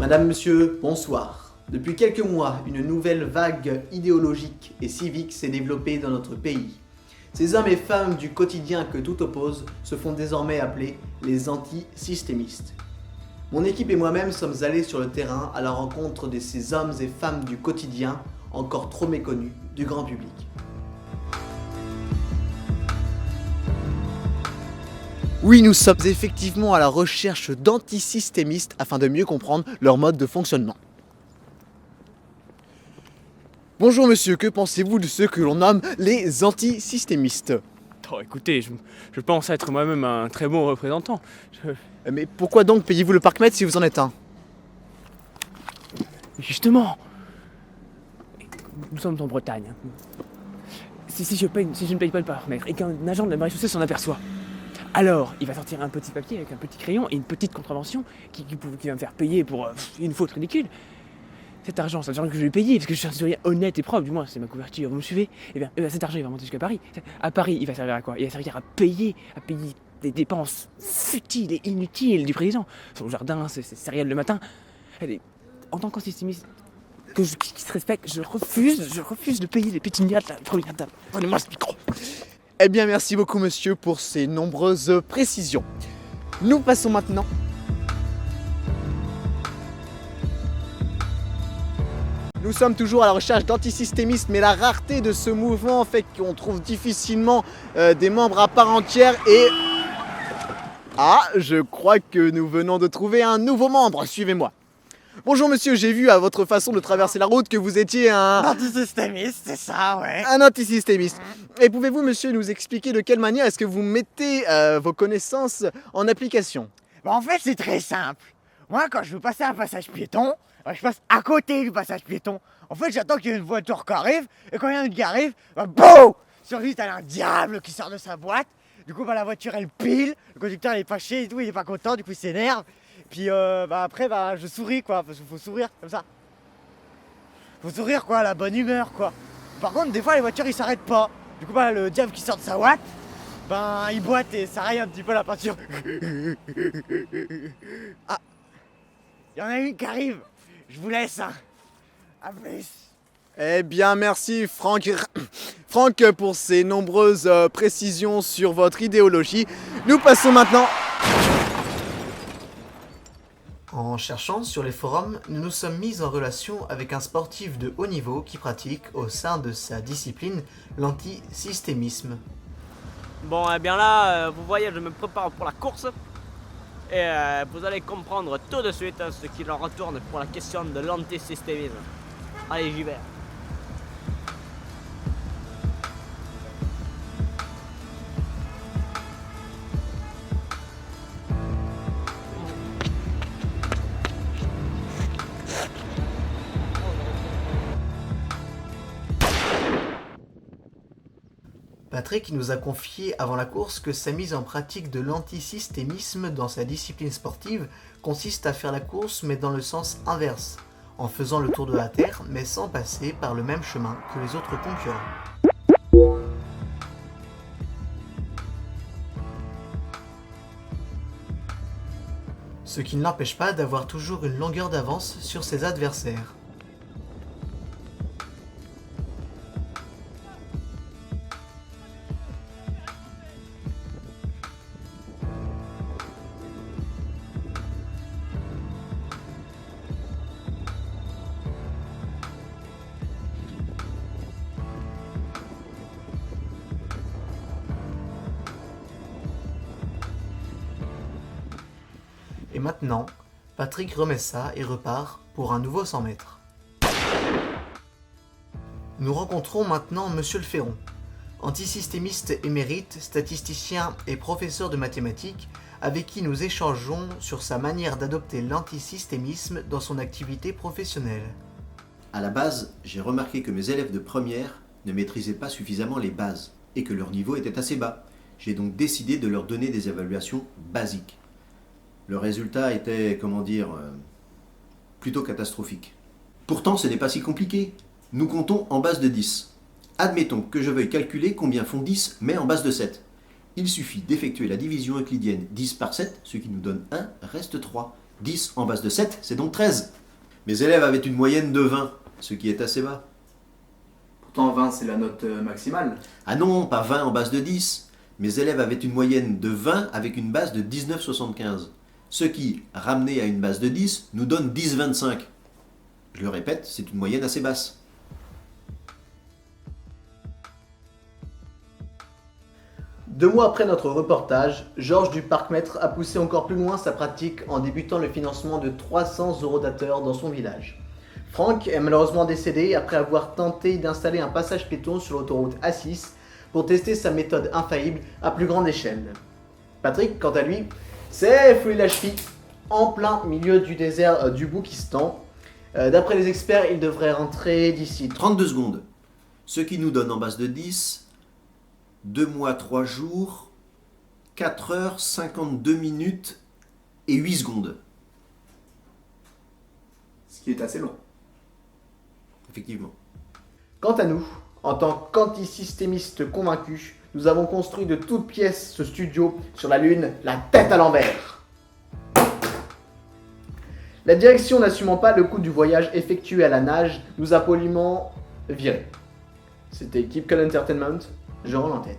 Madame, Monsieur, bonsoir. Depuis quelques mois, une nouvelle vague idéologique et civique s'est développée dans notre pays. Ces hommes et femmes du quotidien que tout oppose se font désormais appeler les anti-systémistes. Mon équipe et moi-même sommes allés sur le terrain à la rencontre de ces hommes et femmes du quotidien encore trop méconnus du grand public. Oui, nous sommes effectivement à la recherche d'antisystémistes afin de mieux comprendre leur mode de fonctionnement. Bonjour monsieur, que pensez-vous de ceux que l'on nomme les antisystémistes ? Oh, écoutez, je pense être moi-même un très bon représentant. Mais pourquoi donc payez-vous le parc-mètre si vous en êtes un ? Justement, nous sommes en Bretagne. Si je ne paye pas le parc-mètre et qu'un agent de la marine-chaussée s'en aperçoit, alors il va sortir un petit papier avec un petit crayon et une petite contravention qui va me faire payer pour une faute ridicule. Cet argent, c'est l'argent que je vais payer parce que je suis un citoyen honnête et propre, du moins c'est ma couverture, vous me suivez ? Eh bien, cet argent il va monter jusqu'à Paris. À Paris, il va servir à quoi ? Il va servir à payer des dépenses futiles et inutiles du président. Son jardin, ses céréales le matin. En tant qu'antisystémiste qui se respecte, je refuse de payer les pétuniates la première dame. Donnez-moi ce micro. Eh bien, merci beaucoup monsieur pour ces nombreuses précisions. Nous passons maintenant. Nous sommes toujours à la recherche d'antisystémistes, mais la rareté de ce mouvement fait qu'on trouve difficilement des membres à part entière et... Ah, je crois que nous venons de trouver un nouveau membre, suivez-moi. Bonjour monsieur, j'ai vu à votre façon de traverser la route que vous étiez un... Antisystémiste, c'est ça, ouais. Un antisystémiste. Et pouvez-vous monsieur nous expliquer de quelle manière est-ce que vous mettez vos connaissances en application ? En fait, c'est très simple. Moi, quand je veux passer un passage piéton, je passe à côté du passage piéton. En fait, j'attends qu'il y ait une voiture qui arrive, et quand il y en a une qui arrive, boum ! Sur lui, t'as un diable qui sort de sa boîte. Du coup, la voiture, elle pile. Le conducteur, il est fâché et tout, il est pas content, du coup, il s'énerve. Puis après, je souris, quoi, parce qu'il faut sourire, comme ça. Faut sourire, quoi, la bonne humeur, quoi. Par contre, des fois, les voitures, ils s'arrêtent pas. Du coup, le diable qui sort de sa boîte, il boite et ça raye un petit peu la peinture. Ah, il y en a une qui arrive. Je vous laisse, hein. À plus. Eh bien, merci Franck pour ces nombreuses précisions sur votre idéologie. Nous passons maintenant... En cherchant sur les forums, nous nous sommes mis en relation avec un sportif de haut niveau qui pratique, au sein de sa discipline, l'antisystémisme. Bon, eh bien là, vous voyez, je me prépare pour la course. Et vous allez comprendre tout de suite ce qu'il en retourne pour la question de l'antisystémisme. Allez, j'y vais. Patrick nous a confié avant la course que sa mise en pratique de l'antisystémisme dans sa discipline sportive consiste à faire la course mais dans le sens inverse, en faisant le tour de la Terre mais sans passer par le même chemin que les autres concurrents. Ce qui ne l'empêche pas d'avoir toujours une longueur d'avance sur ses adversaires. Et maintenant, Patrick remet ça et repart pour un nouveau 100 mètres. Nous rencontrons maintenant Monsieur le Ferron, antisystémiste émérite, statisticien et professeur de mathématiques, avec qui nous échangeons sur sa manière d'adopter l'antisystémisme dans son activité professionnelle. À la base, j'ai remarqué que mes élèves de première ne maîtrisaient pas suffisamment les bases et que leur niveau était assez bas. J'ai donc décidé de leur donner des évaluations basiques. Le résultat était, plutôt catastrophique. Pourtant, ce n'est pas si compliqué. Nous comptons en base de 10. Admettons que je veuille calculer combien font 10, mais en base de 7. Il suffit d'effectuer la division euclidienne 10 par 7, ce qui nous donne 1, reste 3. 10 en base de 7, c'est donc 13. Mes élèves avaient une moyenne de 20, ce qui est assez bas. Pourtant 20 c'est la note maximale. Ah non, pas 20 en base de 10. Mes élèves avaient une moyenne de 20 avec une base de 19,75. Ce qui, ramené à une base de 10, nous donne 10,25. Je le répète, c'est une moyenne assez basse. Deux mois après notre reportage, Georges du Parc-Mètre a poussé encore plus loin sa pratique en débutant le financement de 300 eurodateurs dans son village. Franck est malheureusement décédé après avoir tenté d'installer un passage piéton sur l'autoroute A6 pour tester sa méthode infaillible à plus grande échelle. Patrick, quant à lui, s'est foulé la cheville en plein milieu du désert du Boukistan. D'après les experts, il devrait rentrer d'ici 32 secondes. Ce qui nous donne en base de 10, 2 mois, 3 jours, 4 heures, 52 minutes et 8 secondes. ce qui est assez long. Effectivement. Quant à nous, en tant qu'antisystémistes convaincus, nous avons construit de toutes pièces ce studio sur la Lune, la tête à l'envers. La direction n'assumant pas le coût du voyage effectué à la nage, nous a poliment virés. C'était Keep Calm Entertainment, je rends l'antenne.